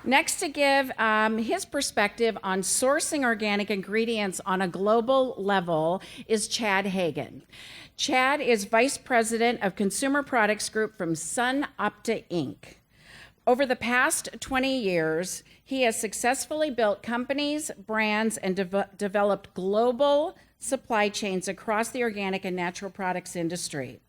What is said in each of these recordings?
Next to give his perspective on sourcing organic ingredients on a global level is Chad Hagen. Chad is Vice President of Consumer Products Group from SunOpta Inc. Over the past 20 years, he has successfully built companies, brands, and developed global supply chains across the organic and natural products industry.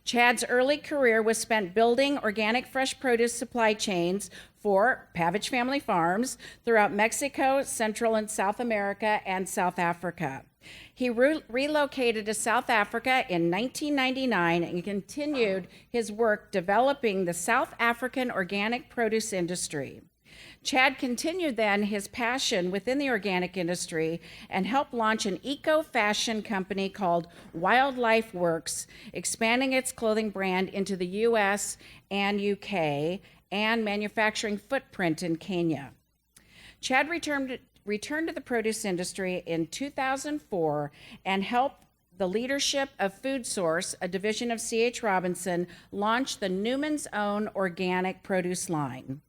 Chad's early career was spent building organic fresh produce supply chains for Pavich Family Farms throughout Mexico, Central and South America, and South Africa. He relocated to South Africa in 1999 and continued his work developing the South African organic produce industry. Chad continued then his passion within the organic industry and helped launch an eco-fashion company called Wildlife Works, expanding its clothing brand into the US and UK and manufacturing footprint in Kenya. Chad returned to the produce industry in 2004 and helped the leadership of Food Source, a division of C.H. Robinson, launch the Newman's Own organic produce line.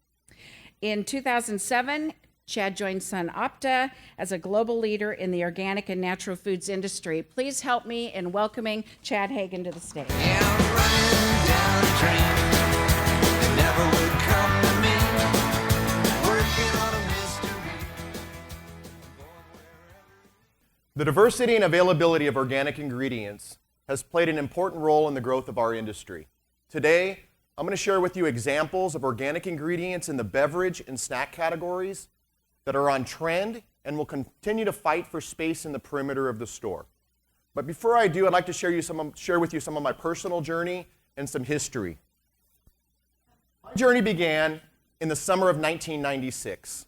In 2007, Chad joined SunOpta as a global leader in the organic and natural foods industry. Please help me in welcoming Chad Hagen to the stage. Yeah, I'm running down a dream that never would come to me. Working on a mystery. The diversity and availability of organic ingredients has played an important role in the growth of our industry. Today, I'm going to share with you examples of organic ingredients in the beverage and snack categories that are on trend and will continue to fight for space in the perimeter of the store. But before I do, I'd like to share with you some of my personal journey and some history. My journey began in the summer of 1996.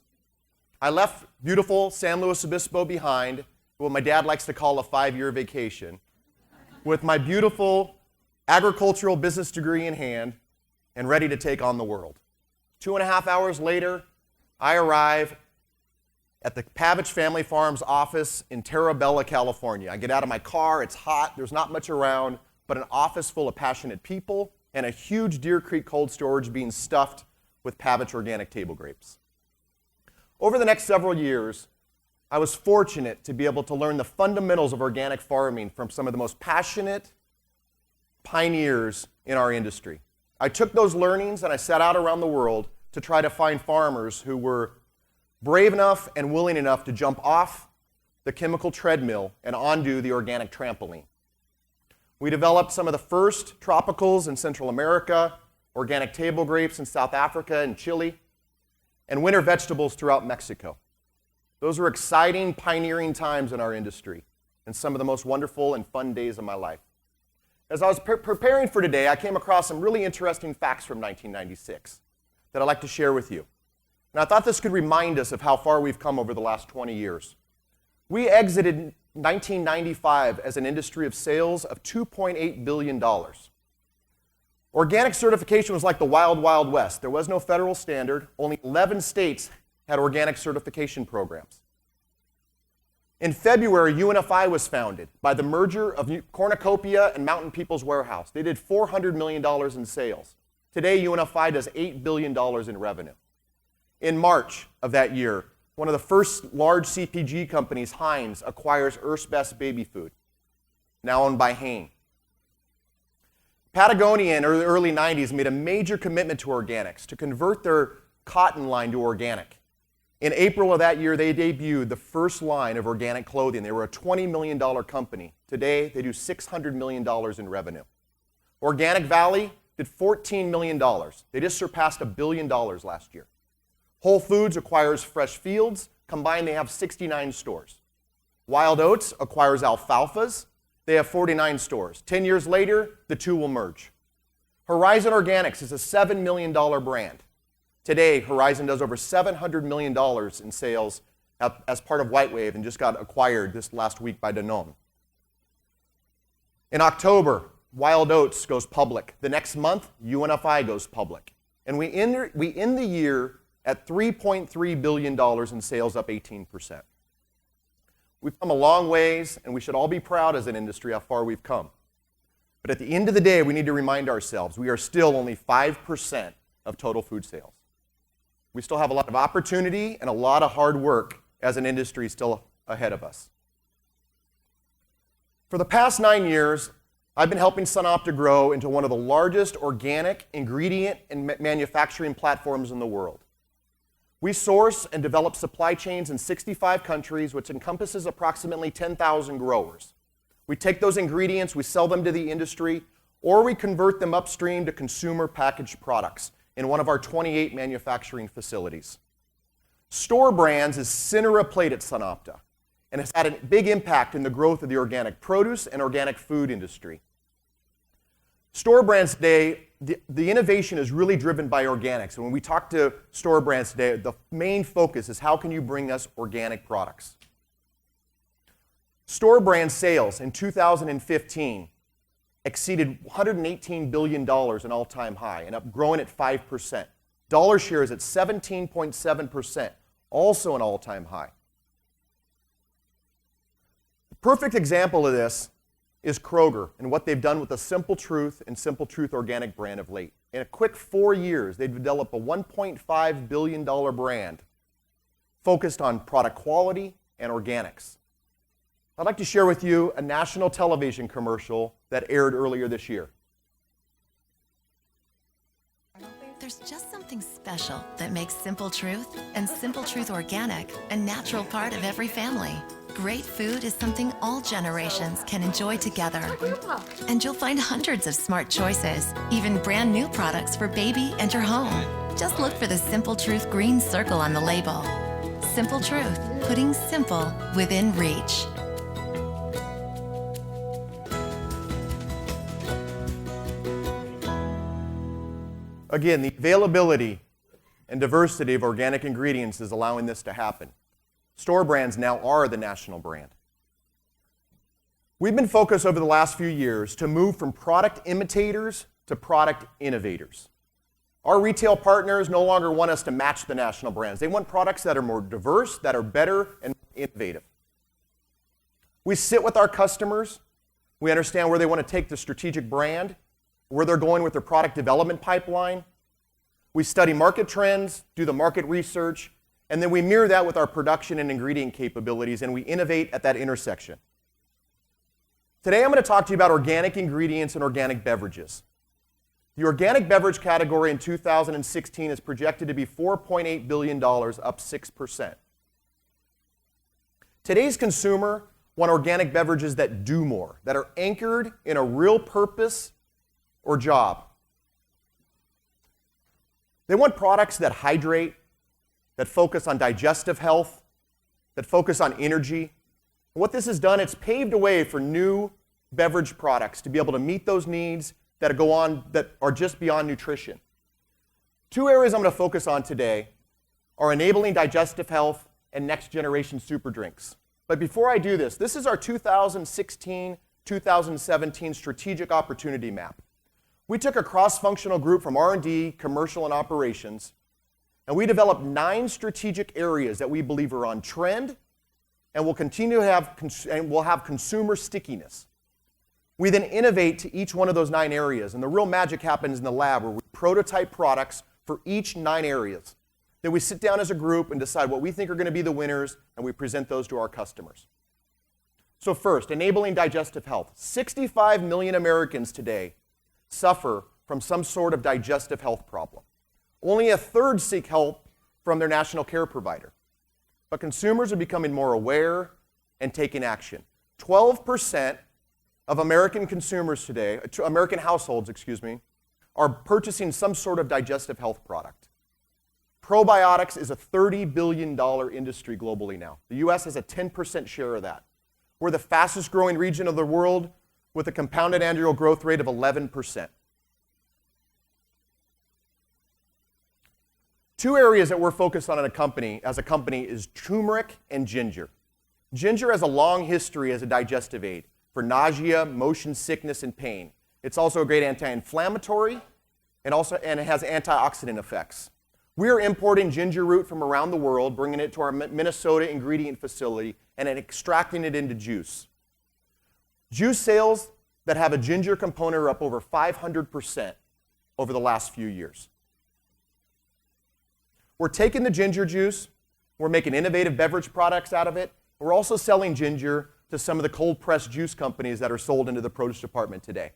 I left beautiful San Luis Obispo behind, what my dad likes to call a 5-year vacation, with my beautiful agricultural business degree in hand and ready to take on the world. 2.5 hours later, I arrive at the Pavich Family Farms office in Terra Bella, California. I get out of my car, it's hot, there's not much around, but an office full of passionate people and a huge Deer Creek cold storage being stuffed with Pavich organic table grapes. Over the next several years, I was fortunate to be able to learn the fundamentals of organic farming from some of the most passionate pioneers in our industry. I took those learnings and I set out around the world to try to find farmers who were brave enough and willing enough to jump off the chemical treadmill and onto the organic trampoline. We developed some of the first tropicals in Central America, organic table grapes in South Africa and Chile, and winter vegetables throughout Mexico. Those were exciting, pioneering times in our industry and some of the most wonderful and fun days of my life. As I was preparing for today, I came across some really interesting facts from 1996 that I'd like to share with you. And I thought this could remind us of how far we've come over the last 20 years. We exited 1995 as an industry of sales of $2.8 billion. Organic certification was like the wild, wild west. There was no federal standard. Only 11 states had organic certification programs. In February, UNFI was founded by the merger of Cornucopia and Mountain People's Warehouse. They did $400 million in sales. Today, UNFI does $8 billion in revenue. In March of that year, one of the first large CPG companies, Heinz, acquires Earth's Best Baby Food, now owned by Hain. Patagonia in the early 90s made a major commitment to organics, to convert their cotton line to organic. In April of that year, they debuted the first line of organic clothing. They were a $20 million company. Today, they do $600 million in revenue. Organic Valley did $14 million. They just surpassed $1 billion last year. Whole Foods acquires Fresh Fields. Combined, they have 69 stores. Wild Oats acquires Alfalfas. They have 49 stores. 10 years later, the two will merge. Horizon Organics is a $7 million brand. Today, Horizon does over $700 million in sales as part of White Wave and just got acquired this last week by Danone. In October, Wild Oats goes public. The next month, UNFI goes public. And we end the year at $3.3 billion in sales, up 18%. We've come a long ways, and we should all be proud as an industry how far we've come. But at the end of the day, we need to remind ourselves we are still only 5% of total food sales. We still have a lot of opportunity and a lot of hard work as an industry still ahead of us. For the past 9 years, I've been helping SunOpta grow into one of the largest organic ingredient and manufacturing platforms in the world. We source and develop supply chains in 65 countries, which encompasses approximately 10,000 growers. We take those ingredients, we sell them to the industry, or we convert them upstream to consumer packaged products in one of our 28 manufacturing facilities. Store Brands is center of plate at SunOpta and has had a big impact in the growth of the organic produce and organic food industry. Store Brands today, the innovation is really driven by organics. And when we talk to Store Brands today, the main focus is how can you bring us organic products. Store Brands sales in 2015 exceeded $118 billion, an all-time high, and up growing at 5%. Dollar share is at 17.7%, also an all-time high. The perfect example of this is Kroger and what they've done with the Simple Truth and Simple Truth organic brand of late. In a quick 4 years, they've developed a $1.5 billion brand focused on product quality and organics. I'd like to share with you a national television commercial that aired earlier this year. There's just something special that makes Simple Truth and Simple Truth Organic a natural part of every family. Great food is something all generations can enjoy together. And you'll find hundreds of smart choices, even brand new products for baby and your home. Just look for the Simple Truth green circle on the label. Simple Truth, putting simple within reach. Again, the availability and diversity of organic ingredients is allowing this to happen. Store Brands now are the national brand. We've been focused over the last few years to move from product imitators to product innovators. Our retail partners no longer want us to match the national brands. They want products that are more diverse, that are better, and innovative. We sit with our customers. We understand where they want to take the strategic brand, where they're going with their product development pipeline. We study market trends, do the market research, and then we mirror that with our production and ingredient capabilities, and we innovate at that intersection. Today I'm going to talk to you about organic ingredients and organic beverages. The organic beverage category in 2016 is projected to be $4.8 billion, up 6%. Today's consumer want organic beverages that do more, that are anchored in a real purpose or job. They want products that hydrate, that focus on digestive health, that focus on energy. What this has done, it's paved a way for new beverage products to be able to meet those needs that are just beyond nutrition. Two areas I'm going to focus on today are enabling digestive health and next generation super drinks. But before I do this, this is our 2016-2017 strategic opportunity map. We took a cross-functional group from R&D, commercial, and operations, and we developed 9 strategic areas that we believe are on trend and will continue to have consumer stickiness. We then innovate to each one of those 9 areas, and the real magic happens in the lab where we prototype products for each 9 areas. Then we sit down as a group and decide what we think are going to be the winners, and we present those to our customers. So first, enabling digestive health. 65 million Americans today suffer from some sort of digestive health problem. Only a third seek help from their national care provider. But consumers are becoming more aware and taking action. 12% of American consumers today, American households, are purchasing some sort of digestive health product. Probiotics is a $30 billion industry globally now. The US has a 10% share of that. We're the fastest growing region of the world with a compounded annual growth rate of 11%. 2 areas that we're focused on as a company is turmeric and ginger. Ginger has a long history as a digestive aid for nausea, motion sickness, and pain. It's also a great anti-inflammatory and it has antioxidant effects. We are importing ginger root from around the world, bringing it to our Minnesota ingredient facility and extracting it into juice. Juice sales that have a ginger component are up over 500% over the last few years. We're taking the ginger juice, we're making innovative beverage products out of it. We're also selling ginger to some of the cold-pressed juice companies that are sold into the produce department today.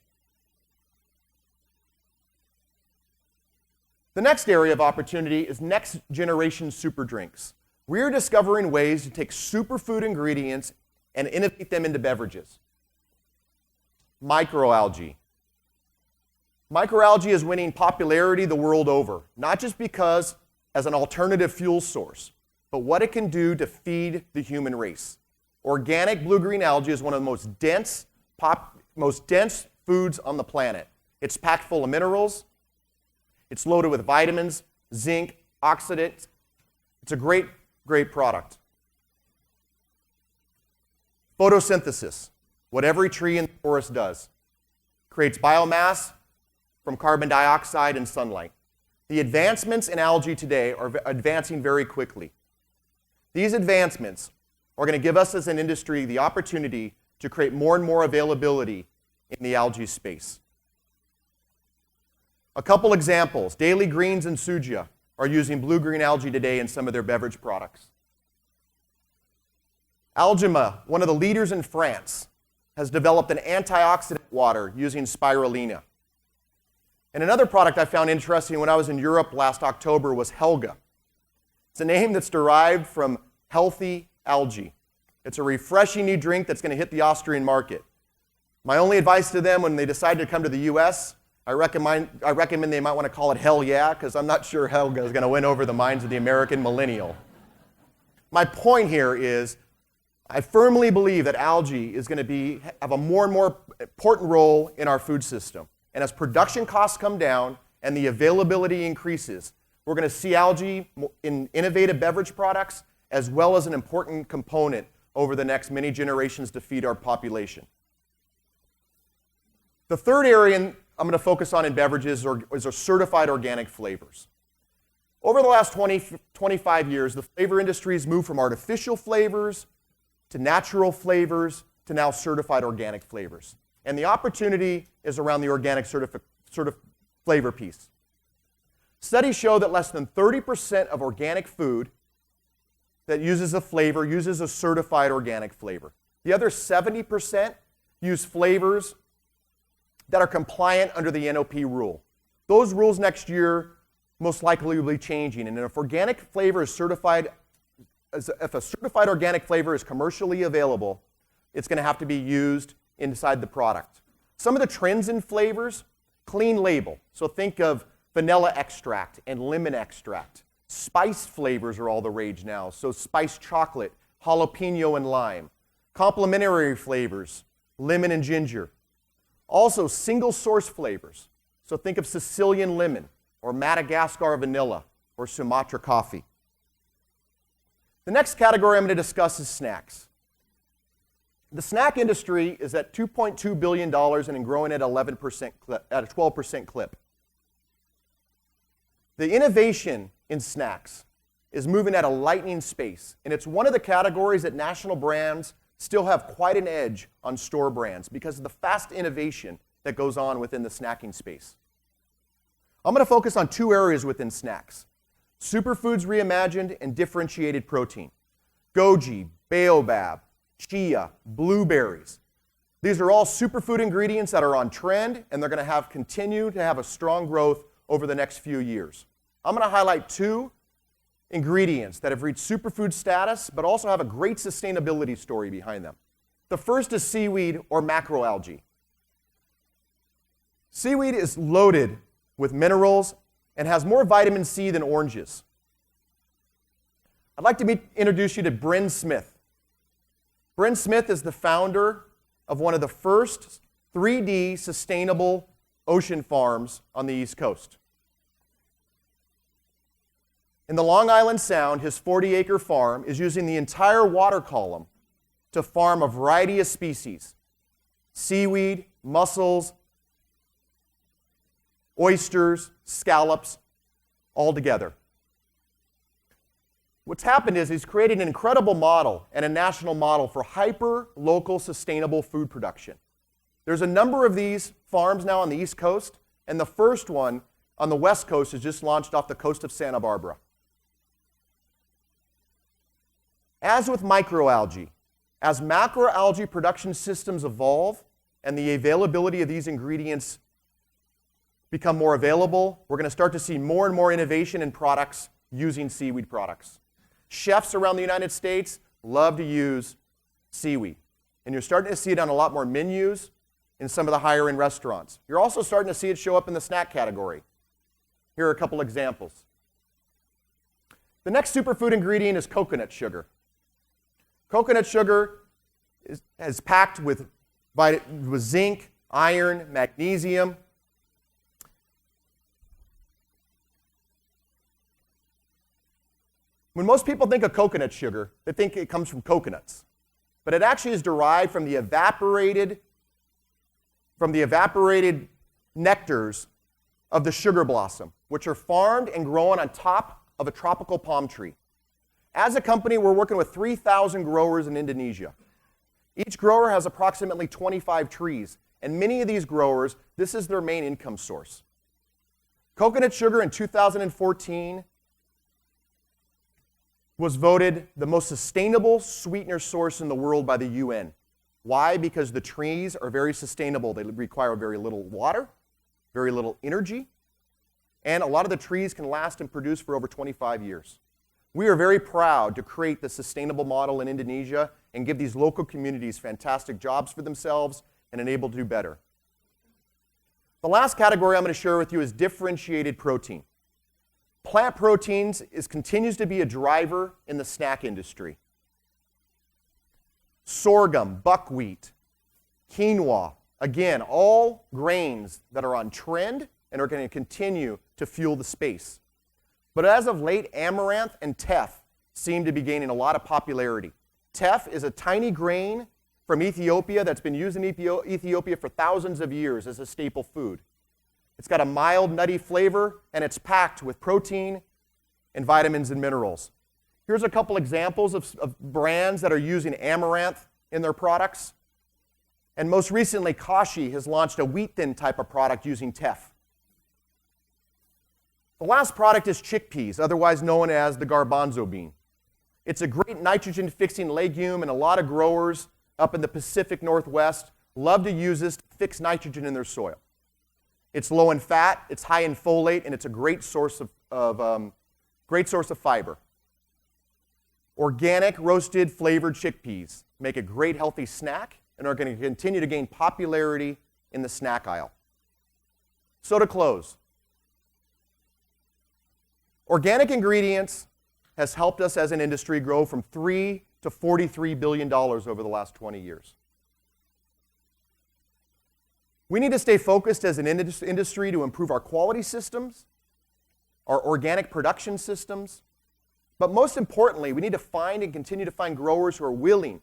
The next area of opportunity is next-generation super drinks. We're discovering ways to take superfood ingredients and innovate them into beverages. Microalgae. Microalgae is winning popularity the world over, not just because as an alternative fuel source, but what it can do to feed the human race. Organic blue-green algae is one of the most dense foods on the planet. It's packed full of minerals. It's loaded with vitamins, zinc, oxidants. It's a great, great product. Photosynthesis, what every tree in the forest does, creates biomass from carbon dioxide and sunlight. The advancements in algae today are advancing very quickly. These advancements are going to give us as an industry the opportunity to create more and more availability in the algae space. A couple examples. Daily Greens and Suja are using blue-green algae today in some of their beverage products. Algema, one of the leaders in France, has developed an antioxidant water using spirulina. And another product I found interesting when I was in Europe last October was Helga. It's a name that's derived from healthy algae. It's a refreshing new drink that's going to hit the Austrian market. My only advice to them when they decide to come to the US, I recommend they might want to call it Hell Yeah, because I'm not sure Helga is going to win over the minds of the American millennial. My point here is I firmly believe that algae is going to have a more and more important role in our food system. And as production costs come down and the availability increases, we're going to see algae in innovative beverage products as well as an important component over the next many generations to feed our population. The third area I'm going to focus on in beverages is our certified organic flavors. Over the last 25 years, the flavor industry has moved from artificial flavors to natural flavors to now certified organic flavors. And the opportunity is around the organic flavor piece. Studies show that less than 30% of organic food that uses a flavor uses a certified organic flavor. The other 70% use flavors that are compliant under the NOP rule. Those rules next year most likely will be changing. And if organic flavor is certified, if a certified organic flavor is commercially available, it's going to have to be used inside the product. Some of the trends in flavors, clean label. So think of vanilla extract and lemon extract. Spiced flavors are all the rage now. So spiced chocolate, jalapeno and lime. Complementary flavors, lemon and ginger. Also single source flavors. So think of Sicilian lemon or Madagascar vanilla or Sumatra coffee. The next category I'm going to discuss is snacks. The snack industry is at $2.2 billion and growing at 11% at a 12% clip. The innovation in snacks is moving at a lightning pace, and it's one of the categories that national brands still have quite an edge on store brands because of the fast innovation that goes on within the snacking space. I'm going to focus on two areas within snacks: superfoods reimagined and differentiated protein. Goji, baobab, chia, blueberries. These are all superfood ingredients that are on trend, and they're going to continue to have a strong growth over the next few years. I'm going to highlight two ingredients that have reached superfood status, but also have a great sustainability story behind them. The first is seaweed or macroalgae. Seaweed is loaded with minerals and has more vitamin C than oranges. I'd like to introduce you to Bryn Smith. Bryn Smith is the founder of one of the first 3D sustainable ocean farms on the East Coast. In the Long Island Sound, his 40-acre farm is using the entire water column to farm a variety of species: seaweed, mussels, oysters, scallops, all together. What's happened is he's created an incredible model and a national model for hyper-local sustainable food production. There's a number of these farms now on the East Coast, and the first one on the West Coast is just launched off the coast of Santa Barbara. As with microalgae, as macroalgae production systems evolve and the availability of these ingredients become more available, we're going to start to see more and more innovation in products using seaweed products. Chefs around the United States love to use seaweed, and you're starting to see it on a lot more menus in some of the higher-end restaurants. You're also starting to see it show up in the snack category. Here are a couple examples. The next superfood ingredient is coconut sugar. Coconut sugar is packed with zinc, iron, magnesium. When most people think of coconut sugar, they think it comes from coconuts. But it actually is derived from the evaporated nectars of the sugar blossom, which are farmed and grown on top of a tropical palm tree. As a company, we're working with 3,000 growers in Indonesia. Each grower has approximately 25 trees, and many of these growers, this is their main income source. Coconut sugar in 2014 was voted the most sustainable sweetener source in the world by the UN. Why? Because the trees are very sustainable. They require very little water, very little energy, and a lot of the trees can last and produce for over 25 years. We are very proud to create the sustainable model in Indonesia and give these local communities fantastic jobs for themselves and enable to do better. The last category I'm going to share with you is differentiated protein. Plant proteins continues to be a driver in the snack industry. Sorghum, buckwheat, quinoa, again, all grains that are on trend and are going to continue to fuel the space. But as of late, amaranth and teff seem to be gaining a lot of popularity. Teff is a tiny grain from Ethiopia that's been used in Ethiopia for thousands of years as a staple food. It's got a mild, nutty flavor, and it's packed with protein and vitamins and minerals. Here's a couple examples of brands that are using amaranth in their products. And most recently, Kashi has launched a wheat thin type of product using teff. The last product is chickpeas, otherwise known as the garbanzo bean. It's a great nitrogen-fixing legume, and a lot of growers up in the Pacific Northwest love to use this to fix nitrogen in their soil. It's low in fat, it's high in folate, and it's a great source of fiber. Organic, roasted, flavored chickpeas make a great healthy snack and are going to continue to gain popularity in the snack aisle. So to close, organic ingredients has helped us as an industry grow from $3 to $43 billion over the last 20 years. We need to stay focused as an industry to improve our quality systems, our organic production systems, but most importantly, we need to find and continue to find growers who are willing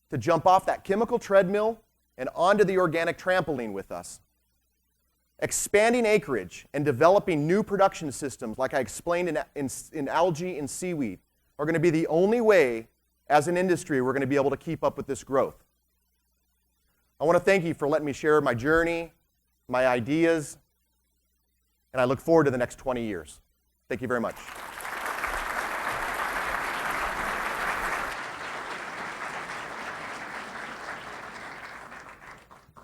to jump off that chemical treadmill and onto the organic trampoline with us. Expanding acreage and developing new production systems, like I explained in algae and seaweed, are going to be the only way, as an industry, we're going to be able to keep up with this growth. I want to thank you for letting me share my journey, my ideas, and I look forward to the next 20 years. Thank you very much.